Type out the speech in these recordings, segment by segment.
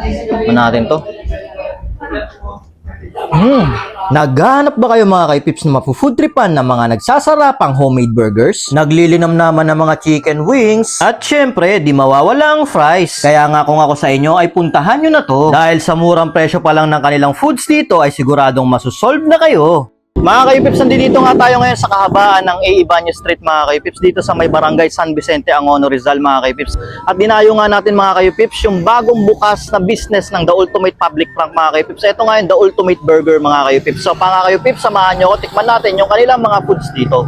Tikman natin to. Naghahanap ba kayo mga kaipips na mapu-food tripan ng mga nagsasarapang homemade burgers? Naglilinam naman ng mga chicken wings at syempre di mawawala ang fries. Kaya nga kung ako sa inyo ay puntahan nyo na to dahil sa murang presyo pa lang ng kanilang foods dito ay siguradong masusolve na kayo. Mga kaipips, nandito nga tayo ngayon sa kahabaan ng A. Ibanez Street mga kaipips dito sa may barangay San Vicente, Angono, Rizal mga kaipips. At dinayo nga natin mga kaipips yung bagong bukas na business ng The Ultimate Public Prank mga kaipips. Ito nga yung The Ultimate Burger mga kaipips. So mga kaipips, samahan nyo ko, tikman natin yung kanilang mga foods dito.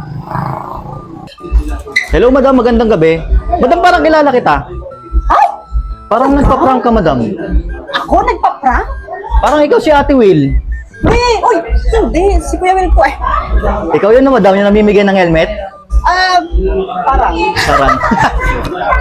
Hello madam, magandang gabi. Madam, parang kilala kita. Ay! Parang nagpa-prank ka madam. Ako nagpa-prank? Parang ikaw si Ate Will. Uy! Hindi, si Kuya Will po eh. Ikaw yun na madam, yung namimigay ng helmet? Parang. Parang.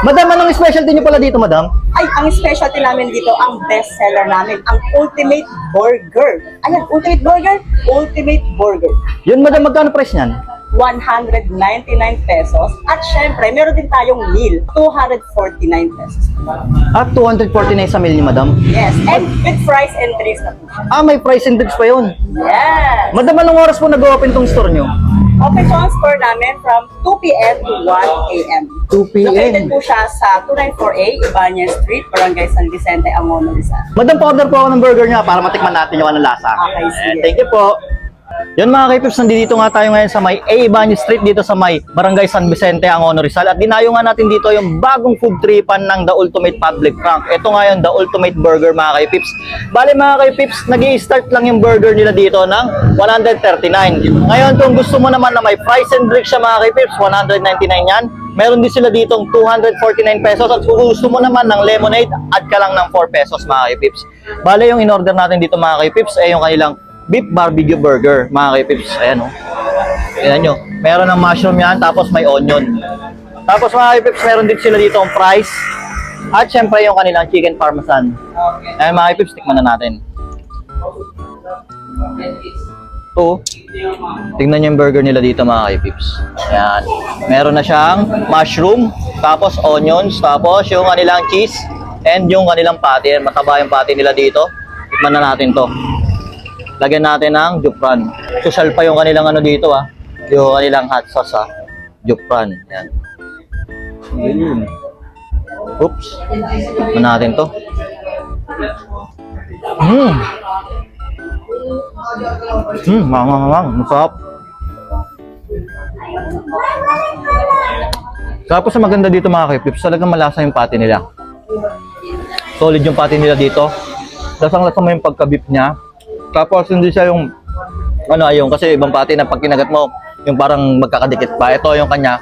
Madam, anong specialty niyo pala dito madam? Ay, ang specialty namin dito, ang best seller namin, ang Ultimate Burger. Ayan, Ultimate Burger, Ultimate Burger. Yun madam, magkano price niyan? 199 pesos. At syempre, meron din tayong meal, 249 pesos. At 249 sa meal ni madam? Yes, and with fries and drinks na po. May price and drinks pa yun. Yes! Madam, anong oras po nag-open tong store nyo? Open po ang store namin from 2 p.m. to 1 a.m. 2 p.m. Located po siya sa 294A, Ibanez Street, Barangay San Vicente, Angono, Rizal. Madam, pa-order po ako ng burger niya para matikman natin yung anong lasa. Okay, sige. Thank you po. Yun mga kaipips, nandito nga tayo ngayon sa may A. Ibanez Street dito sa may Barangay San Vicente, Angono, Rizal. At dinayo nga natin dito yung bagong food tripan ng The Ultimate Public Prank. Ito nga yung The Ultimate Burger mga kaipips. Bale mga kaipips, nag-i-start lang yung burger nila dito ng 139. Ngayon kung gusto mo naman na may fries and drinks siya mga kaipips, 199 yan. Meron din sila ditong 249 pesos. At kung gusto mo naman ng lemonade, add ka lang ng 4 pesos mga kaipips. Bale yung in-order natin dito mga kaipips ay yung kanilang beef barbecue burger, mga kaipips. Ayan o. Ayan nyo. Meron ng mushroom yan, tapos may onion. Tapos mga kaipips, meron din sila dito ang fries. At syempre yung kanilang chicken parmesan. Ayan mga kaipips, tikman na natin. Ito. Tingnan nyo yung burger nila dito mga kaipips. Ayan. Meron na siyang mushroom, tapos onions, tapos yung kanilang cheese, and yung kanilang patty. Mataba yung patty nila dito. Tikman na natin to. Lagyan natin ng Jufran. Social pa yung kanilang ano dito yung kanilang hot sauce Jufran. Yan. Oops. Ano natin to? Mamang. Masarap. Tapos sa maganda dito mga kaipips, talagang malasa yung patty nila. Solid yung patty nila dito. Lasang-lasa mo yung pagka-beef niya. Tapos hindi siya yung yung kasi ibang patty na pag kinagat mo yung parang magkakadikit pa. Ito yung kanya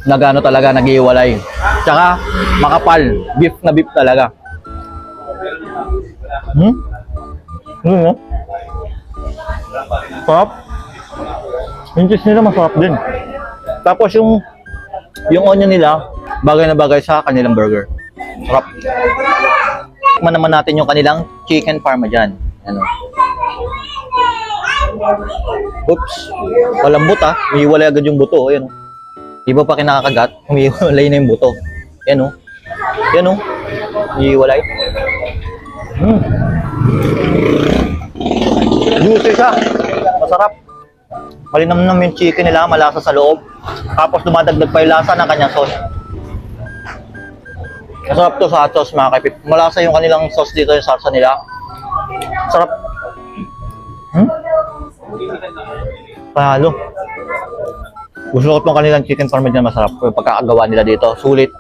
nagano talaga naghihiwalay. Tsaka makapal, beef na beef talaga. Sarap. Yung cheese nila masarap din. Tapos yung onion nila bagay na bagay sa kanilang burger. Sarap. Tikman naman natin yung kanilang chicken parmesan. Ano? Oops. Malambot Humihiwalay agad yung buto. Ayan. Iba pa kinakagat. Humihiwalay na yung buto. Ayan Yan Humihiwalay. Juicy siya. Masarap. Malinamnam yung chicken nila. Malasa sa loob. Tapos dumadagdag pa yung lasa ng kanyang sauce. Masarap to sa hot sauce mga kaipip. Malasa yung kanilang sauce dito. Yung salsa nila. Sarap. Pahalo. Gusto ko itong kanilang chicken parmesan masarap. Yung pagkakagawa nila dito, sulit.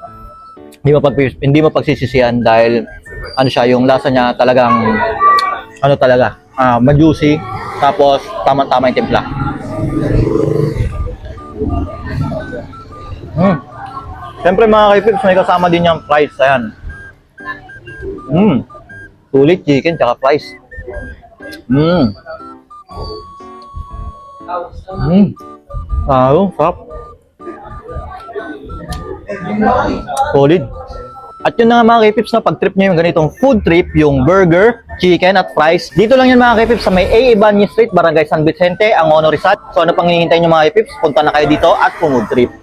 Hindi mo pagsisisihan dahil siya, yung lasa niya talagang ma-juicy. Tapos tama-tama yung timpla. Siyempre mga kaipips, may kasama din yung fries. Ayan. Sulit chicken tsaka fries. Sarap. Solid. At yun na nga mga kaipips, pag trip nyo yung ganitong food trip, yung burger, chicken at fries, dito lang yun mga kaipips sa may A. Ibanez Street, Barangay San Vicente, Angono, Rizal. So ano pang hinihintay nyo mga kaipips? Punta na kayo dito at food trip.